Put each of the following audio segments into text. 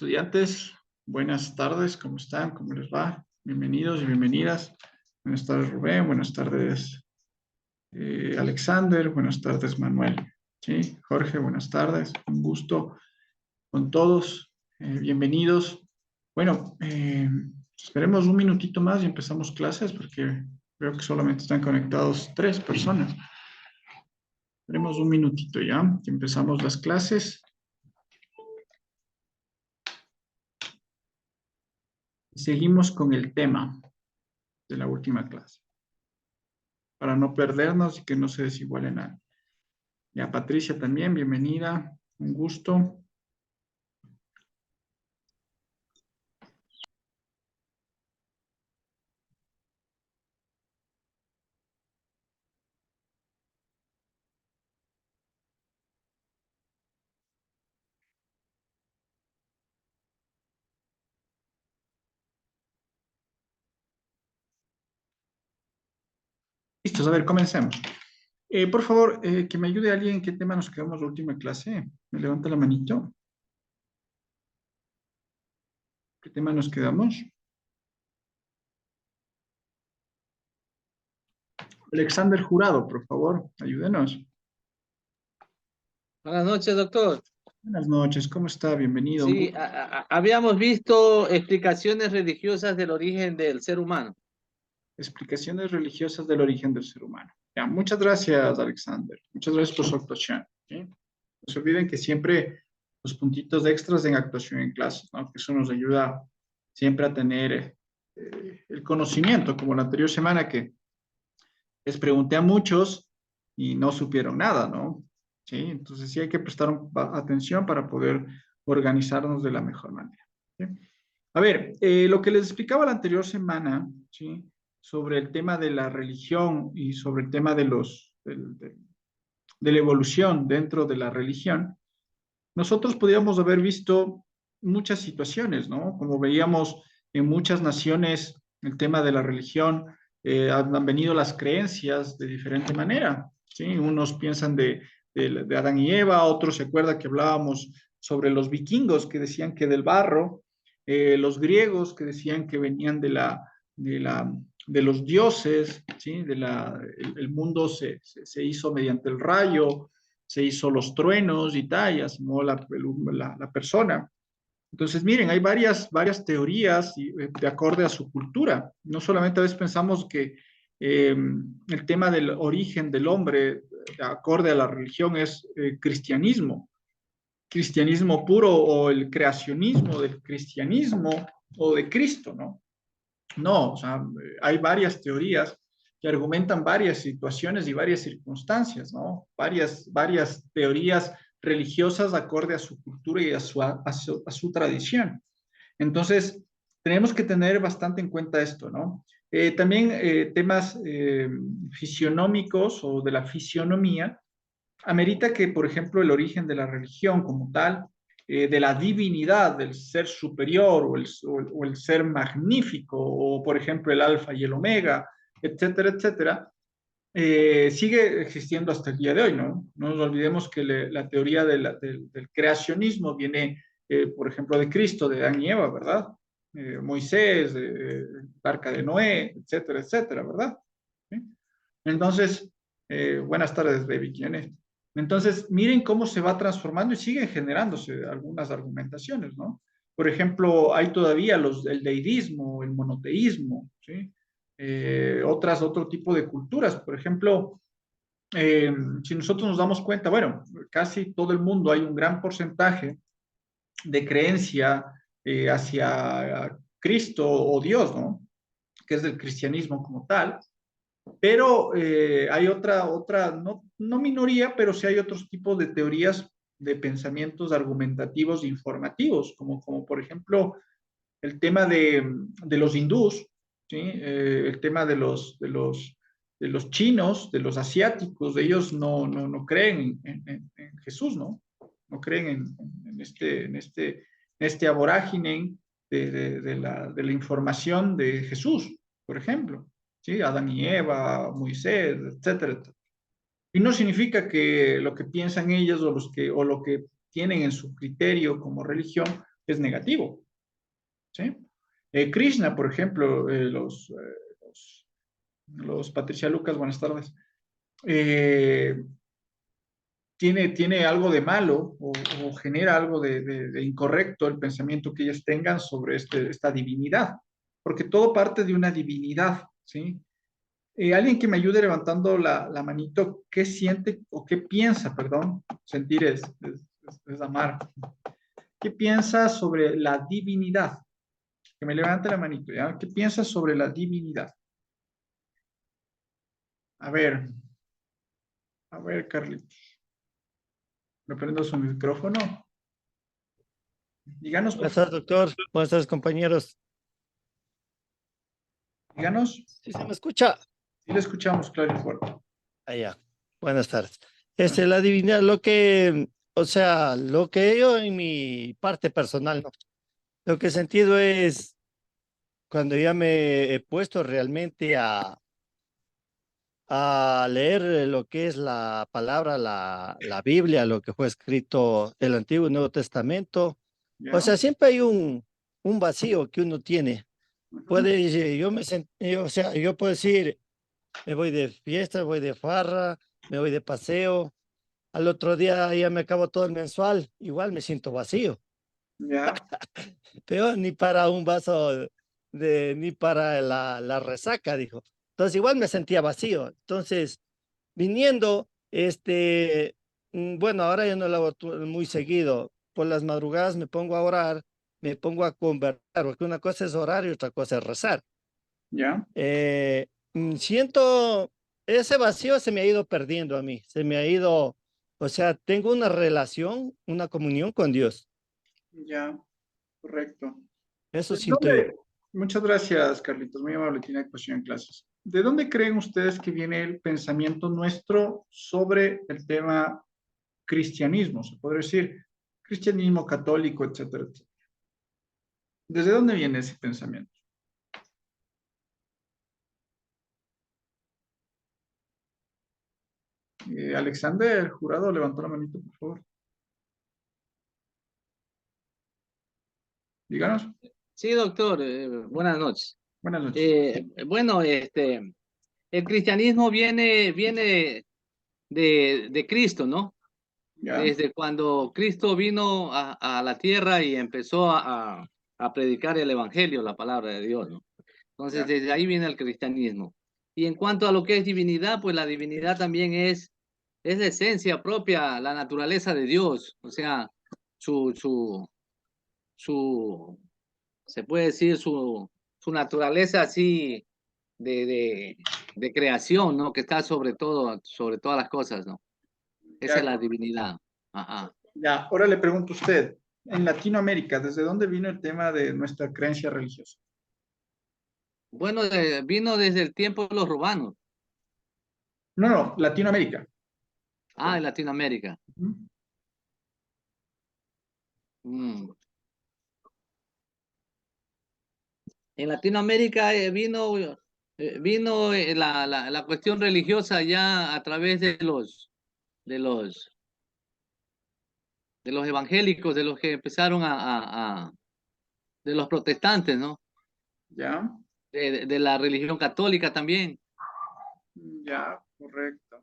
Estudiantes, buenas tardes, ¿cómo están? ¿Cómo les va? Bienvenidos y bienvenidas. Buenas tardes, Rubén. Buenas tardes, Alexander. Buenas tardes, Manuel. Sí, Jorge, buenas tardes. Un gusto con todos. Bienvenidos. Bueno, esperemos un minutito más y empezamos clases porque veo que solamente están conectados 3 personas. Esperemos un minutito ya y empezamos las clases. Seguimos con el tema de la última clase, para no perdernos y que no se desiguale nada. Ya, Patricia también, bienvenida, un gusto. Listos, a ver, comencemos. Por favor, que me ayude alguien en qué tema nos quedamos la última clase. Me levanta la manito. ¿Qué tema nos quedamos? Alexander Jurado, por favor, ayúdenos. Buenas noches, doctor. Buenas noches, ¿cómo está? Bienvenido. Sí, habíamos visto explicaciones religiosas del origen del ser humano. Explicaciones religiosas del origen del ser humano. Ya, muchas gracias, Alexander. Muchas gracias por su actuación. ¿Sí? No se olviden que siempre los puntitos extras en actuación en clase, ¿no? Que eso nos ayuda siempre a tener el conocimiento, como la anterior semana que les pregunté a muchos y no supieron nada, ¿no? Sí, entonces sí hay que prestar atención para poder organizarnos de la mejor manera. ¿Sí? A ver, lo que les explicaba la anterior semana, ¿sí? Sobre el tema de la religión y sobre el tema de de la evolución dentro de la religión, nosotros podríamos haber visto muchas situaciones, ¿no? Como veíamos en muchas naciones, el tema de la religión, han venido las creencias de diferente manera, ¿sí? Unos piensan de Adán y Eva, otros se acuerdan que hablábamos sobre los vikingos que decían que del barro, los griegos que decían que venían de los dioses, ¿sí? El mundo se hizo mediante el rayo, se hizo los truenos y tal, y asomó la persona. Entonces, miren, hay varias teorías de acorde a su cultura. No solamente a veces pensamos que el tema del origen del hombre, de acorde a la religión, es cristianismo puro o el creacionismo del cristianismo o de Cristo, ¿no? No, o sea, hay varias teorías que argumentan varias situaciones y varias circunstancias, ¿no? Varias teorías religiosas acorde a su cultura y a su tradición. Entonces, tenemos que tener bastante en cuenta esto, ¿no? También temas fisionómicos o de la fisionomía amerita que, por ejemplo, el origen de la religión como tal, de la divinidad del ser superior o el ser magnífico, o por ejemplo el alfa y el omega, etcétera, etcétera, sigue existiendo hasta el día de hoy, ¿no? No nos olvidemos que la teoría del creacionismo viene, por ejemplo, de Cristo, de Adán y Eva, ¿verdad? Moisés, Arca de Noé, etcétera, etcétera, ¿verdad? ¿Sí? Entonces, buenas tardes, baby, ¿quién es? Entonces, miren cómo se va transformando y siguen generándose algunas argumentaciones, ¿no? Por ejemplo, hay todavía el deidismo, el monoteísmo, ¿sí? Otro tipo de culturas. Por ejemplo, si nosotros nos damos cuenta, bueno, casi todo el mundo hay un gran porcentaje de creencia hacia Cristo o Dios, ¿no? Que es del cristianismo como tal. Pero hay no minoría, pero sí hay otros tipos de teorías de pensamientos argumentativos e informativos, como por ejemplo el tema de los hindús, ¿sí? El tema de los chinos, de los asiáticos, ellos no creen en Jesús, ¿no? No creen en este aborágine de la información de Jesús, por ejemplo. ¿Sí? Adán y Eva, Moisés, etcétera, etcétera. Y no significa que lo que piensan ellos o lo que tienen en su criterio como religión es negativo, ¿sí? Krishna, por ejemplo, los Patricia Lucas, buenas tardes, eh, tiene algo de malo o genera algo de incorrecto el pensamiento que ellas tengan sobre esta divinidad, porque todo parte de una divinidad, ¿sí? Alguien que me ayude levantando la manito, ¿qué siente o qué piensa, perdón? Sentir es amar. ¿Qué piensa sobre la divinidad? Que me levante la manito, ¿ya? ¿Qué piensa sobre la divinidad? A ver, Carlitos. ¿Me prendo su micrófono? Díganos, por Buenas favor. tardes, doctor. Buenas tardes, compañeros. Díganos. ¿Sí se me escucha? Sí le escuchamos claro y fuerte. Allá. Buenas tardes. Buenas. La divinidad, o sea, lo que yo en mi parte personal, ¿no? Lo que he sentido es cuando ya me he puesto realmente a leer lo que es la palabra, la Biblia, lo que fue escrito el Antiguo y Nuevo Testamento. O ¿Ya? sea, siempre hay un vacío que uno tiene. Ujú. Puede, o sea, yo puedo decir, me voy de fiesta, voy de farra, me voy de paseo. Al otro día ya me acabo todo el mensual, igual me siento vacío. ¿Ya? Pero ni para un vaso ni para la resaca, dijo. Entonces igual me sentía vacío. Entonces, viniendo, bueno, ahora ya no lo hago muy seguido. Por las madrugadas me pongo a orar, me pongo a conversar, porque una cosa es orar y otra cosa es rezar. ¿Ya? Siento ese vacío se me ha ido perdiendo a mí, se me ha ido, o sea, tengo una relación, una comunión con Dios, ¿Ya? Correcto. eso ¿De siento yo. dónde? Muchas gracias, Carlitos. Muy amable, tiene exposición en clases. ¿De dónde creen ustedes que viene el pensamiento nuestro sobre el tema cristianismo? Se podría decir cristianismo católico, etcétera, etcétera. ¿Desde dónde viene ese pensamiento? Alexander, jurado, levantó la manito, por favor. Díganos. Sí, doctor, buenas noches. Buenas noches. Bueno, el cristianismo viene de Cristo, ¿no? ¿Ya? Desde cuando Cristo vino a la tierra y empezó a predicar el evangelio, la palabra de Dios, ¿no? Entonces, ¿Ya? desde ahí viene el cristianismo. Y en cuanto a lo que es divinidad, pues la divinidad también es la esencia propia, la naturaleza de Dios, o sea, su, su, su, se puede decir su naturaleza así de, de, de creación, ¿no? Que está sobre todo, sobre todas las cosas, ¿no? Esa es Ya, la divinidad. Ajá. ya. Ahora le pregunto a usted, en Latinoamérica, ¿desde dónde vino el tema de nuestra creencia religiosa? Bueno, vino desde el tiempo de los romanos. No, no, Latinoamérica. Ah, en Latinoamérica. Ujú. Mm. En Latinoamérica vino la cuestión religiosa ya a través de los, de los evangélicos, de los que empezaron de los protestantes, ¿no? Ya, De la religión católica también. ya, correcto.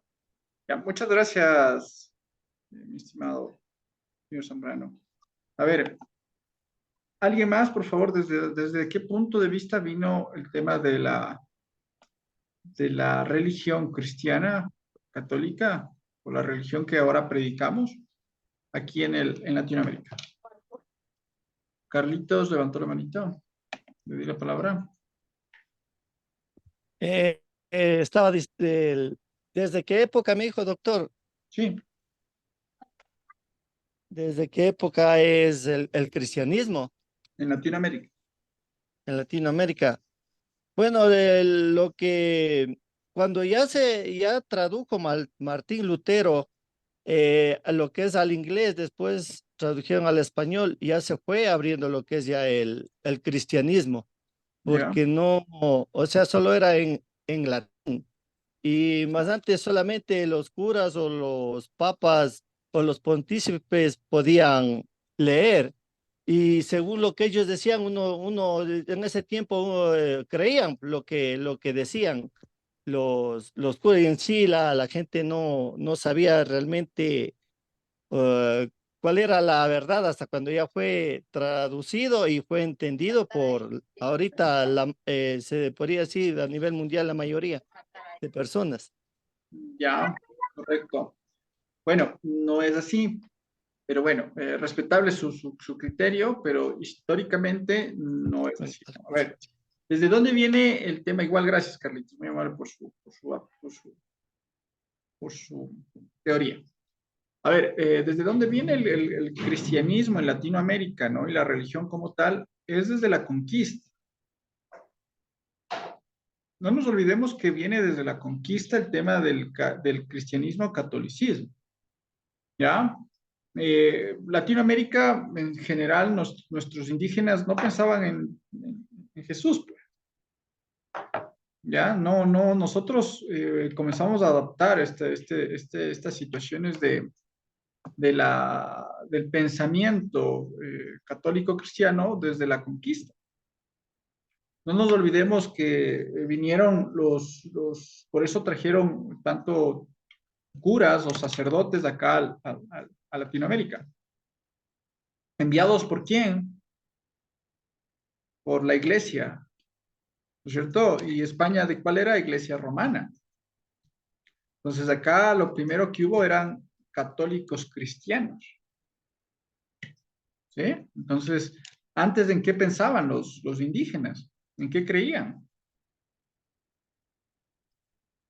Ya, muchas gracias, mi estimado señor Zambrano. A ver, ¿alguien más, por favor, desde qué punto de vista vino el tema de la religión cristiana católica o la religión que ahora predicamos aquí en Latinoamérica? Carlitos levantó la manito. Le di la palabra. Eh, estaba, ¿desde qué época, me dijo, doctor? Sí, ¿Desde qué época es el cristianismo en Latinoamérica. en Latinoamérica? Bueno, lo que cuando ya tradujo Martín Lutero a lo que es al inglés, después tradujeron al español, ya se fue abriendo lo que es ya el cristianismo, Ya, porque no, o sea, solo era en latín. Y más antes solamente los curas o los papas o los pontífices podían leer. Y según lo que ellos decían, uno en ese tiempo creían lo que decían los curas, y en sí la gente no sabía realmente cuál era la verdad hasta cuando ya fue traducido y fue entendido por ahorita, se podría decir a nivel mundial, la mayoría de personas. Ya, correcto. Bueno, no es así, pero bueno, respetable su criterio, pero históricamente no es así, ¿no? A ver, ¿desde dónde viene el tema? Igual, gracias, Carlitos, muy amable por su teoría. A ver, ¿desde dónde viene el cristianismo en Latinoamérica, ¿no? Y la religión como tal, es desde la conquista. No nos olvidemos que viene desde la conquista el tema del cristianismo catolicismo, ¿ya? Latinoamérica, en general, nuestros indígenas no pensaban en Jesús, pues, ¿ya? No, nosotros comenzamos a adaptar estas situaciones del pensamiento católico cristiano desde la conquista. No nos olvidemos que vinieron por eso trajeron tanto curas o sacerdotes de acá a Latinoamérica. ¿Enviados por quién? Por la iglesia, ¿no es cierto? Y España, ¿de cuál era? Iglesia romana. Entonces acá lo primero que hubo eran católicos cristianos, ¿sí? Entonces, antes, ¿en qué pensaban los indígenas? ¿En qué creían?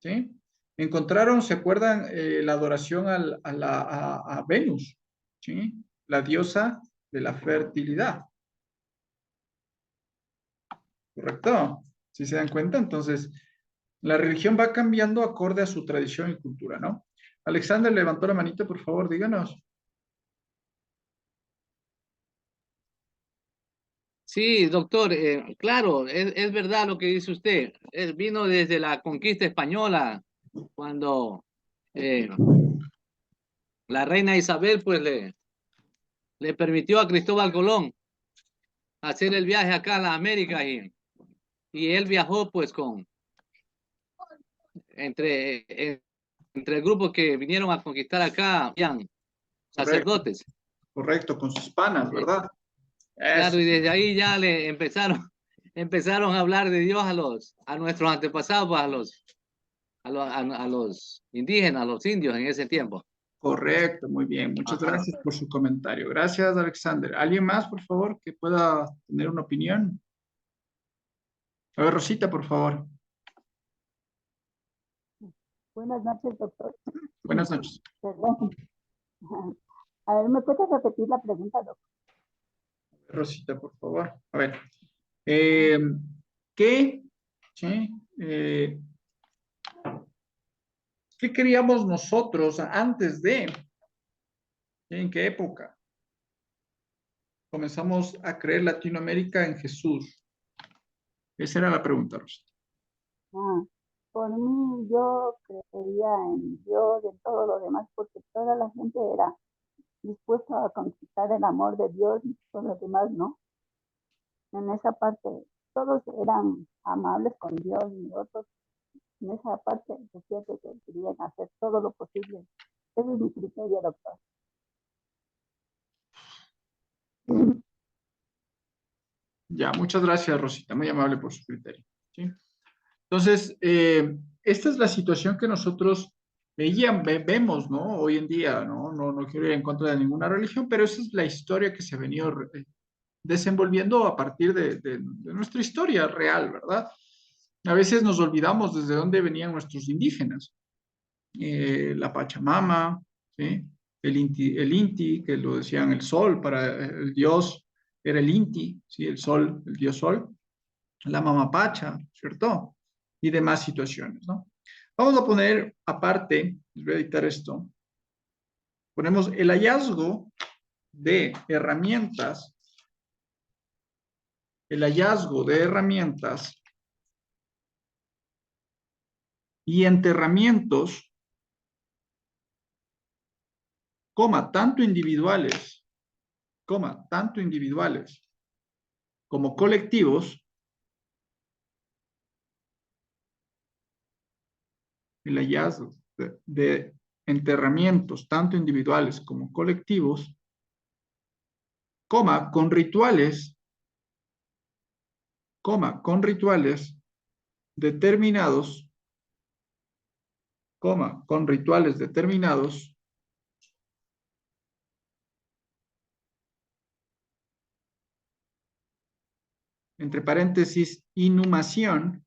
¿Sí? Encontraron, ¿se acuerdan? La adoración a Venus, ¿sí? La diosa de la fertilidad, ¿correcto? ¿Sí se dan cuenta? Entonces, la religión va cambiando acorde a su tradición y cultura, ¿no? Alexander levantó la manita, por favor, díganos. Sí, doctor, claro, es verdad lo que dice usted. Él vino desde la conquista española, cuando eh, la reina Isabel pues le permitió a Cristóbal Colón hacer el viaje acá a la América y él viajó pues entre, entre el grupo que vinieron a conquistar acá, habían Correcto, sacerdotes. correcto, con sus panas, Eh, ¿verdad? claro, Eso, y desde ahí ya le empezaron a hablar de Dios a nuestros antepasados, pues, a los indígenas, a los indios en ese tiempo. correcto, muy bien. Muchas Ajá. gracias por su comentario. Gracias, Alexander. ¿Alguien más, por favor, que pueda tener una opinión? A ver, Rosita, por favor. Buenas noches, doctor. Buenas noches. Perdón. A ver, ¿me puedes repetir la pregunta, doctor? Rosita, por favor. A ver. Eh, ¿qué, sí, ¿qué queríamos nosotros antes de? ¿En qué época comenzamos a creer Latinoamérica en Jesús? Esa era la pregunta, Rosita. Ah, por mí, yo creía en Dios, en todo lo demás, porque toda la gente era dispuesta a conquistar el amor de Dios y todos los demás, ¿no? En esa parte, todos eran amables con Dios y otros, en esa parte, decía que querían hacer todo lo posible. Ese es mi criterio, doctor. Ya, muchas gracias, Rosita. Muy amable por su criterio. ¿Sí? Entonces, esta es la situación que nosotros vemos, ¿no? Hoy en día, ¿no? No quiero ir en contra de ninguna religión, pero esa es la historia que se ha venido desenvolviendo a partir de nuestra historia real, ¿verdad? A veces nos olvidamos desde dónde venían nuestros indígenas. La Pachamama, ¿sí? El Inti, que lo decían el sol, para el dios era el Inti, ¿sí? El sol, el dios sol, la Mamapacha, ¿cierto? Y demás situaciones, ¿no? Vamos a poner aparte, les voy a dictar esto, ponemos el hallazgo de herramientas, el hallazgo de herramientas y enterramientos, tanto individuales tanto individuales como colectivos, el hallazgo de enterramientos, tanto individuales como colectivos, con rituales, con rituales determinados, con rituales determinados, entre paréntesis, inhumación,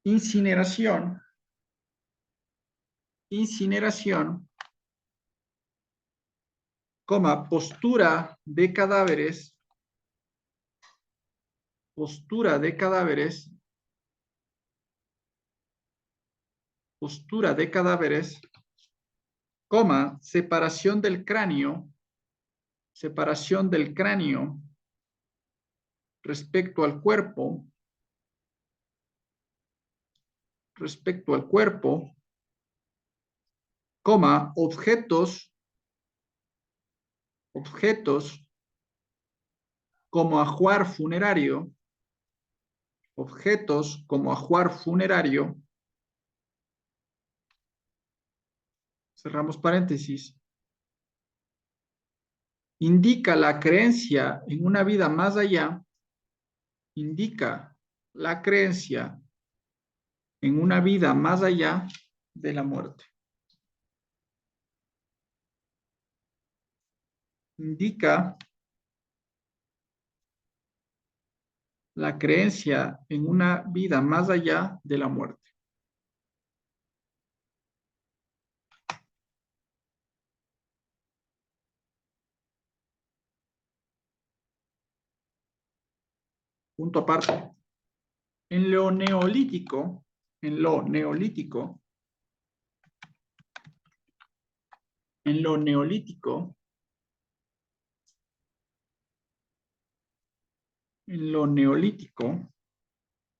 incineración, postura de cadáveres, postura de cadáveres, separación del cráneo, respecto al cuerpo, objetos como ajuar funerario, cerramos paréntesis, indica la creencia en una vida más allá, de la muerte. Indica la creencia en una vida más allá de la muerte. Punto aparte. En lo neolítico,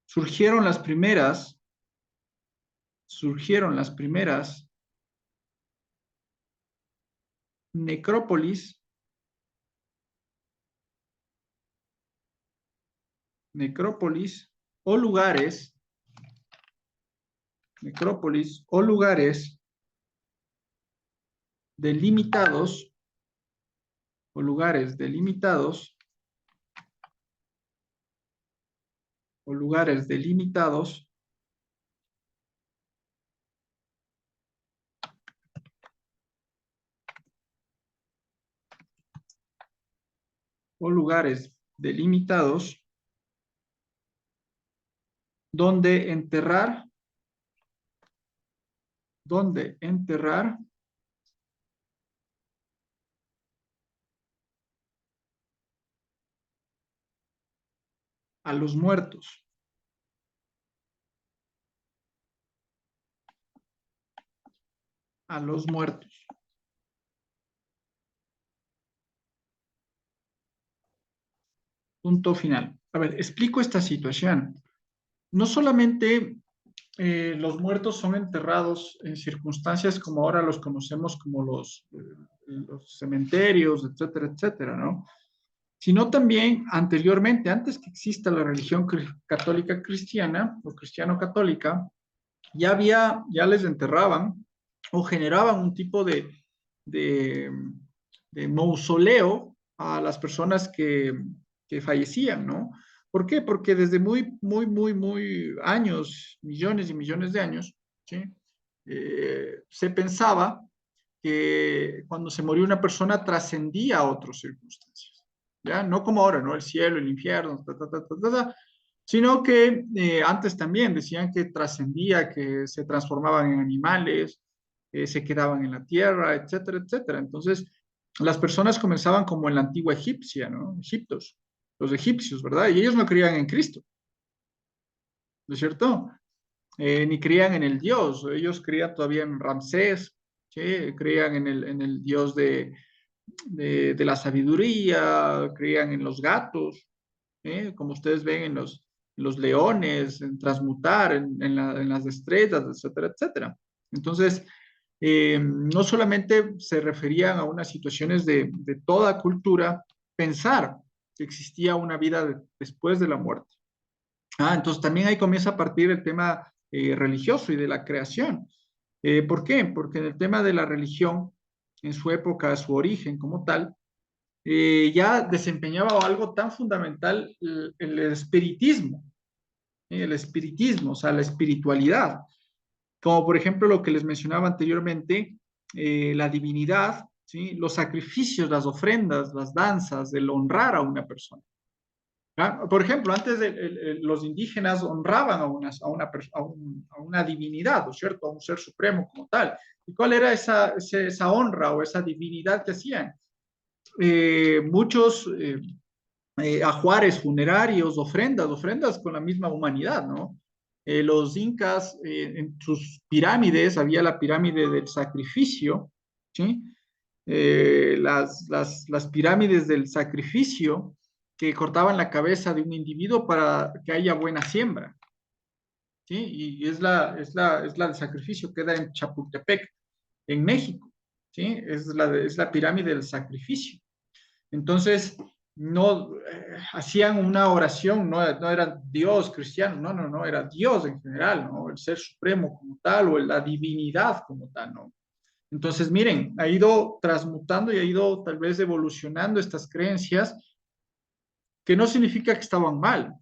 surgieron las primeras necrópolis o lugares delimitados donde enterrar a los muertos. Punto final. A ver, explico esta situación. No solamente los muertos son enterrados en circunstancias como ahora los conocemos como los cementerios, etcétera, etcétera, ¿no? Sino también anteriormente, antes que exista la religión católica cristiana o cristiano-católica, ya les enterraban o generaban un tipo de, de mausoleo a las personas que fallecían, ¿no? ¿Por qué? Porque desde muy años, millones y millones de años, ¿sí? Se pensaba que cuando se moría una persona trascendía a otras circunstancias, ¿ya? No como ahora, ¿no? El cielo, el infierno, sino que antes también decían que trascendía, que se transformaban en animales, se quedaban en la tierra, etcétera, etcétera. Entonces, las personas comenzaban como en la antigua egipcia, ¿no? Los egipcios, ¿verdad? Y ellos no creían en Cristo, ¿no es cierto? Ni creían en el Dios, ellos creían todavía en Ramsés, ¿sí? Creían en el Dios de la sabiduría, creían en los gatos, como ustedes ven los leones, en transmutar, en las estrellas, etcétera, etcétera. Entonces, no solamente se referían a unas situaciones de toda cultura, pensar que existía una vida después de la muerte. Entonces también ahí comienza a partir el tema religioso y de la creación. ¿Por qué? Porque en el tema de la religión, en su época, su origen como tal, ya desempeñaba algo tan fundamental el espiritismo, el espiritismo, o sea, la espiritualidad, como por ejemplo lo que les mencionaba anteriormente, la divinidad, ¿sí? Los sacrificios, las ofrendas, las danzas, el honrar a una persona. Por ejemplo, antes los indígenas honraban a una divinidad, ¿no es cierto? A un ser supremo como tal. ¿Y cuál era esa honra o esa divinidad que hacían? Muchos ajuares funerarios, ofrendas con la misma humanidad, ¿no? Los incas, en sus pirámides, había la pirámide del sacrificio, ¿sí? Las pirámides del sacrificio que cortaban la cabeza de un individuo para que haya buena siembra, ¿sí? Y es la del sacrificio, queda en Chapultepec, en México, ¿sí? Es la pirámide del sacrificio. Entonces, no hacían una oración, no era Dios cristiano, no, era Dios en general, ¿no? El ser supremo como tal o la divinidad como tal, ¿no? Entonces, miren, ha ido transmutando y ha ido tal vez evolucionando estas creencias, que no significa que estaban mal,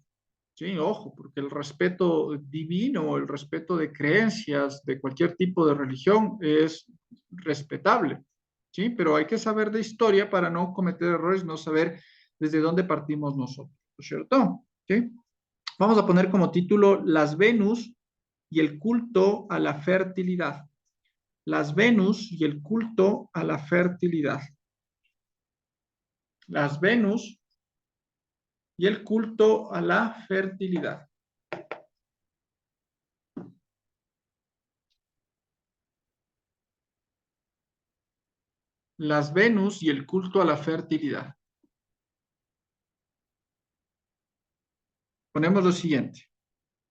¿sí? Ojo, porque el respeto divino, el respeto de creencias de cualquier tipo de religión es respetable, ¿sí? Pero hay que saber de historia para no cometer errores, no saber desde dónde partimos nosotros, ¿no es cierto? ¿Sí? Vamos a poner como título Las Venus y el culto a la fertilidad. Las Venus y el culto a la fertilidad. Las Venus y el culto a la fertilidad. Las Venus y el culto a la fertilidad. Ponemos lo siguiente.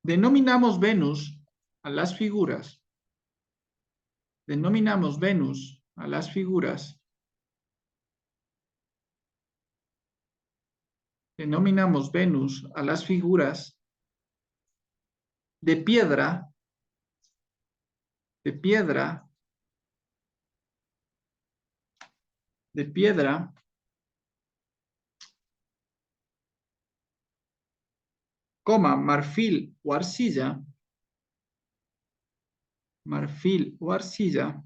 Denominamos Venus a las figuras. Denominamos Venus a las figuras. Denominamos Venus a las figuras de piedra, de piedra, de piedra, marfil o arcilla, marfil o arcilla,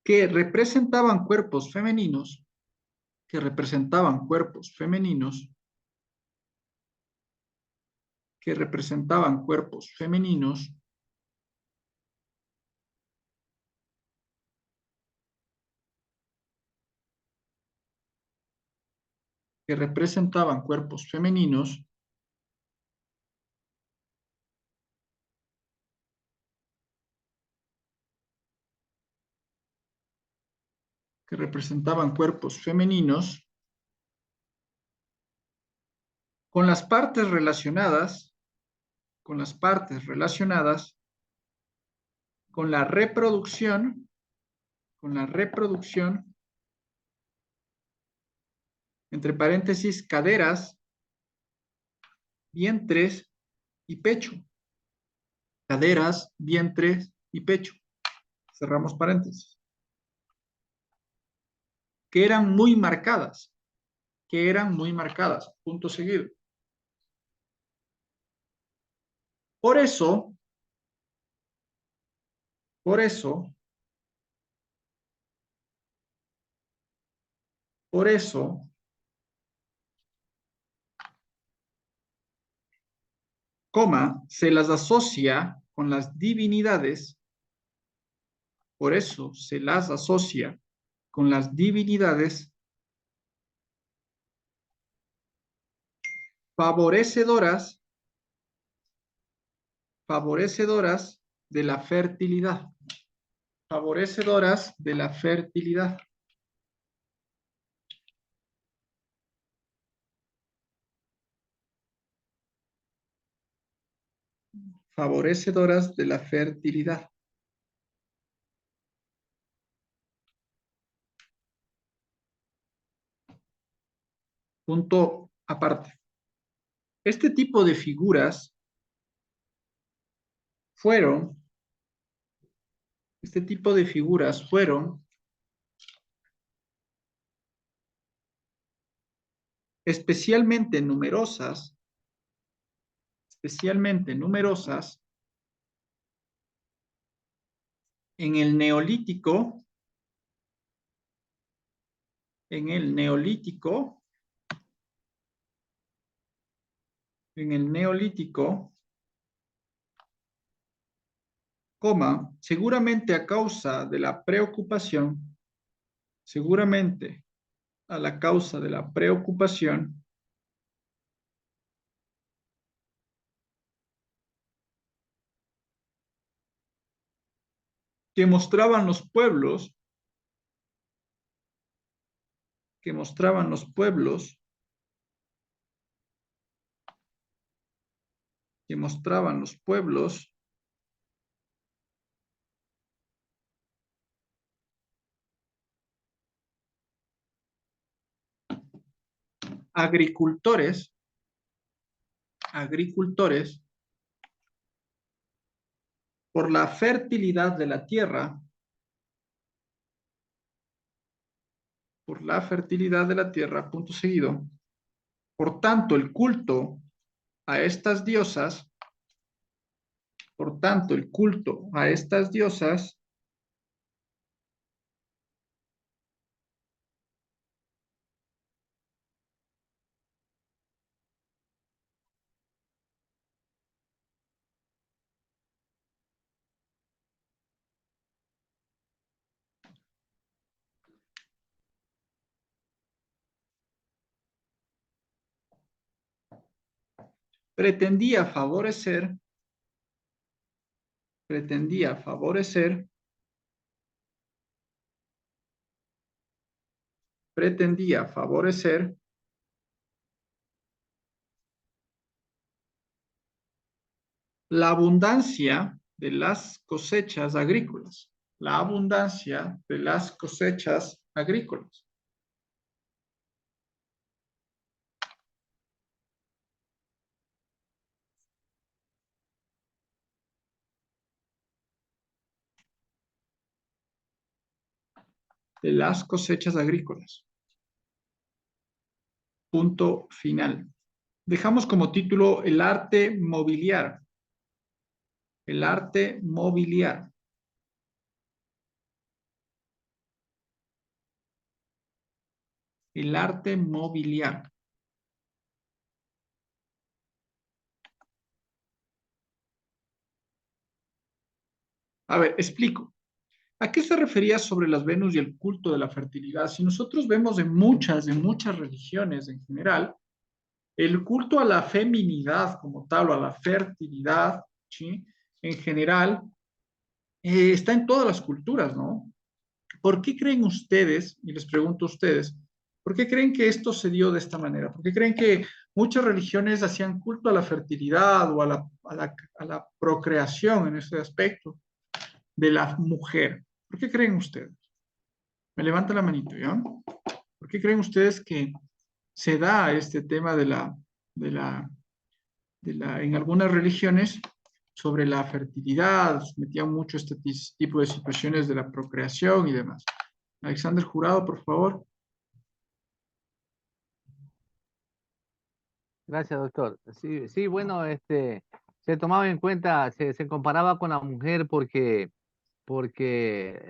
que representaban cuerpos femeninos, que representaban cuerpos femeninos, que representaban cuerpos femeninos, que representaban cuerpos femeninos, que representaban cuerpos femeninos, con las partes relacionadas, con las partes relacionadas, con la reproducción, entre paréntesis, caderas, vientres y pecho. Caderas, vientres y pecho. Cerramos paréntesis. Que eran muy marcadas, punto seguido. Por eso, por eso, por eso, se las asocia con las divinidades, por eso se las asocia con las divinidades favorecedoras, favorecedoras de la fertilidad. Favorecedoras de la fertilidad. Favorecedoras de la fertilidad. Punto aparte. Este tipo de figuras fueron especialmente numerosas en el Neolítico, seguramente a causa de la preocupación, que mostraban los pueblos, agricultores, por la fertilidad de la tierra, punto seguido. Por tanto, el culto a estas diosas, pretendía favorecer la abundancia de las cosechas agrícolas. La abundancia de las cosechas agrícolas. De las cosechas agrícolas. Punto final. Dejamos como título el arte mobiliar. El arte mobiliar. El arte mobiliar. A ver, explico. ¿A qué se refería sobre las Venus y el culto de la fertilidad? Si nosotros vemos en muchas religiones en general, el culto a la feminidad como tal o a la fertilidad, ¿sí? En general, está en todas las culturas, ¿no? ¿Por qué creen ustedes, y les pregunto a ustedes, por qué creen que esto se dio de esta manera? ¿Por qué creen que muchas religiones hacían culto a la fertilidad o a la procreación en ese aspecto de la mujer? ¿Por qué creen ustedes? Me levanta la manito, ¿ya? ¿Por qué creen ustedes que se da este tema en algunas religiones sobre la fertilidad? Metían mucho este tipo de situaciones de la procreación y demás. Alexander Jurado, por favor. Gracias, doctor. Sí, sí, bueno, se tomaba en cuenta, se comparaba con la mujer porque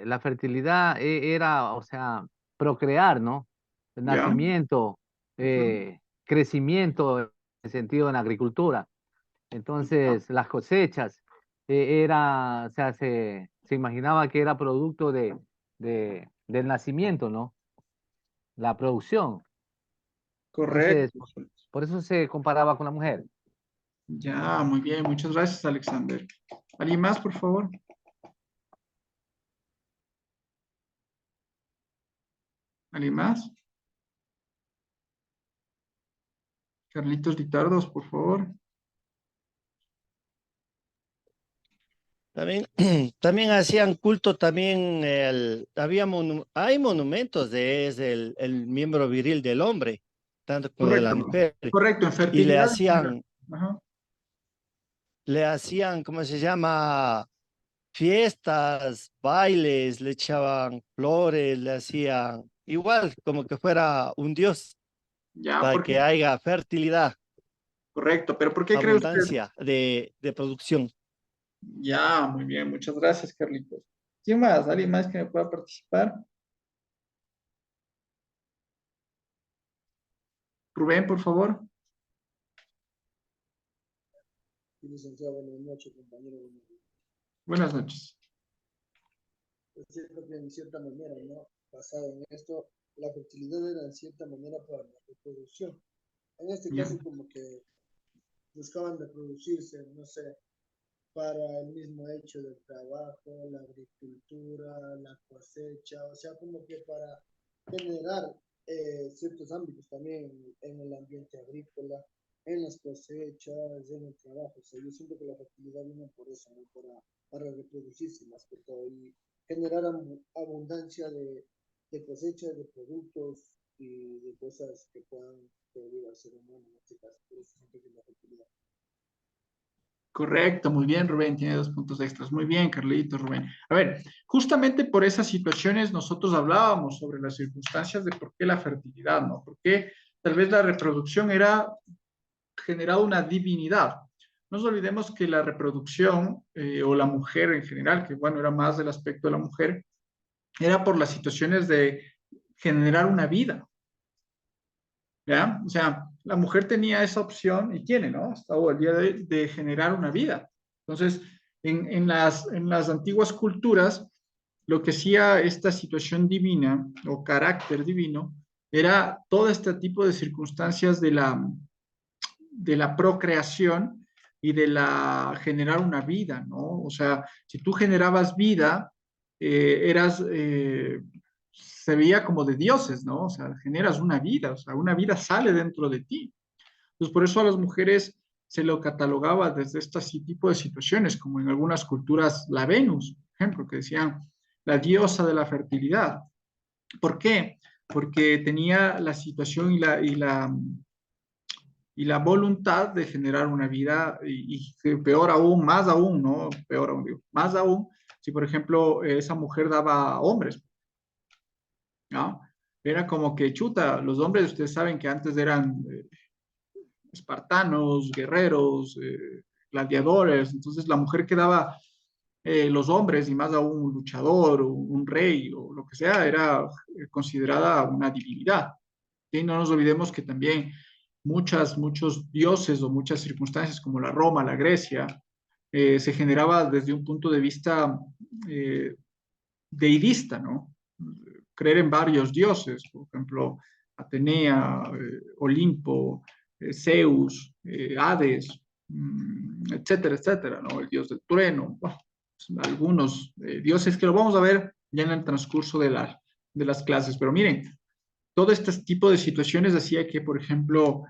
la fertilidad era, o sea, procrear, ¿no? El ¿Ya? nacimiento, Ujú. crecimiento, en el sentido en la agricultura. Entonces, las cosechas, o sea, se imaginaba que era producto del nacimiento, ¿no? La producción. Entonces, Correcto. Por eso se comparaba con la mujer. Ya, muy bien. Muchas gracias, Alexander. ¿Alguien más, por favor? ¿Alguien más? Carlitos Litardos, por favor. También, también hacían culto, también hay monumentos es el miembro viril del hombre, tanto como de la Correcto. mujer, Correcto, en y fertilidad. Ajá. le hacían, ¿cómo se llama? Fiestas, bailes, le echaban flores, le hacían igual, como que fuera un dios, Ya, para porque, que haya fertilidad, correcto, pero ¿por qué cree usted? abundancia de producción. Ya, muy bien, muchas gracias, Carlitos. ¿Quién más? ¿Alguien más que me pueda participar? Rubén, por favor. Sí, licenciado, buenas noches, compañero. Buenas noches. Es cierto que en cierta manera, ¿no? Basado en esto, la fertilidad era en cierta manera para la reproducción. En este Ya. caso, como que buscaban reproducirse, no sé, para el mismo hecho del trabajo, la agricultura, la cosecha, o sea, como que para generar ciertos ámbitos también en el ambiente agrícola, en las cosechas, en el trabajo. O sea, yo siento que la fertilidad viene por eso, ¿no? Para reproducirse más que todo y generar abundancia de cosechas, de productos y de cosas que puedan servir al ser humano en este caso. Por eso siento que la fertilidad. Correcto, muy bien, Rubén, tiene 2 puntos extras. Muy bien, Carlitos, Rubén. A ver, justamente por esas situaciones nosotros hablábamos sobre las circunstancias de por qué la fertilidad, ¿no? Por qué tal vez la reproducción era generada una divinidad. No nos olvidemos que la reproducción o la mujer en general, que bueno, era más del aspecto de la mujer, era por las situaciones de generar una vida, ¿ya? O sea, la mujer tenía esa opción y tiene, ¿no? Hasta hoy, el día de generar una vida. Entonces, en las antiguas culturas, lo que hacía esta situación divina o carácter divino era todo este tipo de circunstancias de la procreación y de la generar una vida, ¿no? O sea, si tú generabas vida, se veía como de dioses, ¿no? O sea, generas una vida, o sea, una vida sale dentro de ti. Entonces, por eso a las mujeres se lo catalogaba desde este tipo de situaciones, como en algunas culturas la Venus, por ejemplo, que decían la diosa de la fertilidad. ¿Por qué? Porque tenía la situación y la voluntad de generar una vida y peor aún, más aún, ¿no? Peor aún, digo, más aún, si por ejemplo esa mujer daba hombres, ¿no? Era como que chuta, los hombres, ustedes saben que antes eran espartanos, guerreros, gladiadores, entonces la mujer que daba los hombres y más aún un luchador o un rey o lo que sea, era considerada una divinidad. Y no nos olvidemos que también muchos dioses o muchas circunstancias como la Roma, la Grecia, se generaba desde un punto de vista eh, deidista, ¿no? Creer en varios dioses, por ejemplo, Atenea, Olimpo, Zeus, Hades, etcétera, etcétera, ¿no? El dios del trueno, bueno, algunos dioses que lo vamos a ver ya en el transcurso de las clases, pero miren, todo este tipo de situaciones hacía que, por ejemplo,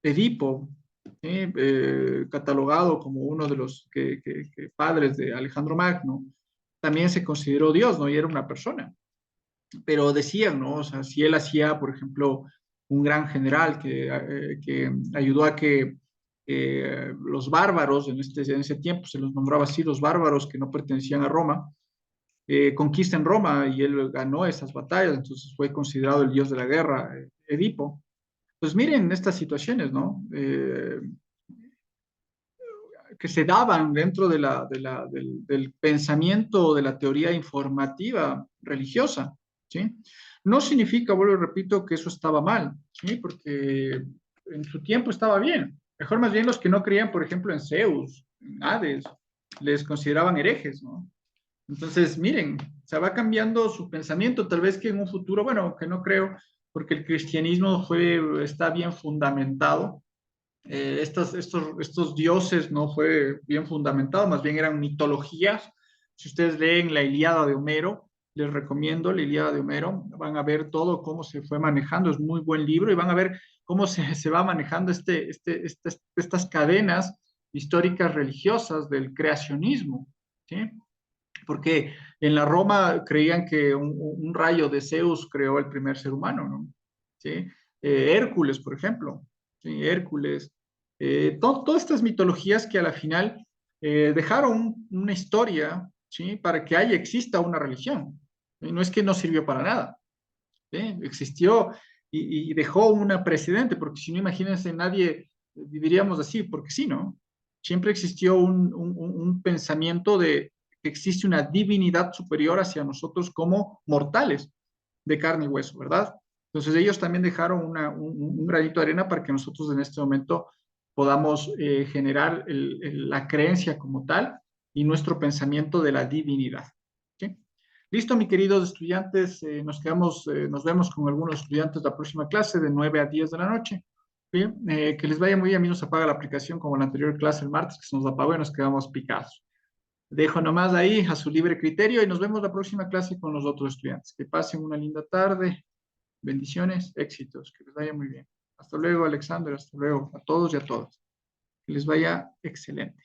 Edipo, catalogado como uno de los padres de Alejandro Magno, también se consideró Dios, ¿no? Y era una persona. Pero decían, ¿no? O sea, si él hacía, por ejemplo, un gran general que ayudó a que los bárbaros, en ese tiempo se los nombraba así, los bárbaros que no pertenecían a Roma, conquisten Roma y él ganó esas batallas, entonces fue considerado el dios de la guerra, Edipo. Pues miren estas situaciones, ¿no? Que se daban dentro del pensamiento, de la teoría informativa religiosa, ¿sí? No significa, vuelvo y repito, que eso estaba mal, ¿sí? Porque en su tiempo estaba bien. Mejor más bien los que no creían, por ejemplo, en Zeus, en Hades, les consideraban herejes, ¿no? Entonces, miren, se va cambiando su pensamiento, tal vez que en un futuro, bueno, que no creo, porque el cristianismo está bien fundamentado. Estos dioses no fue bien fundamentado, más bien eran mitologías. Si ustedes leen la Ilíada de Homero, les recomiendo la Ilíada de Homero, van a ver todo cómo se fue manejando, es muy buen libro, y van a ver cómo se va manejando estas cadenas históricas religiosas del creacionismo, ¿sí? Porque en la Roma creían que un rayo de Zeus creó el primer ser humano, ¿no? ¿Sí? Hércules, por ejemplo, ¿sí? Hércules, todas estas mitologías que a la final dejaron una historia, ¿sí? Para que exista una religión. ¿Sí? No es que no sirvió para nada, ¿sí? Existió y dejó una precedente, porque si no, imagínense, nadie viviríamos así, porque sí, ¿no? Siempre existió un pensamiento de que existe una divinidad superior hacia nosotros como mortales de carne y hueso, ¿verdad? Entonces ellos también dejaron un granito de arena para que nosotros en este momento podamos generar la creencia como tal y nuestro pensamiento de la divinidad. ¿Sí? Listo, mis queridos estudiantes, nos vemos con algunos estudiantes la próxima clase de 9 a 10 de la noche. Bien, que les vaya muy bien. A mí nos apaga la aplicación como la anterior clase el martes, que se nos apagó y nos quedamos picados. Dejo nomás ahí a su libre criterio y nos vemos la próxima clase con los otros estudiantes. Que pasen una linda tarde. Bendiciones, éxitos, que les vaya muy bien. Hasta luego, Alexander, hasta luego a todos y a todas. Que les vaya excelente.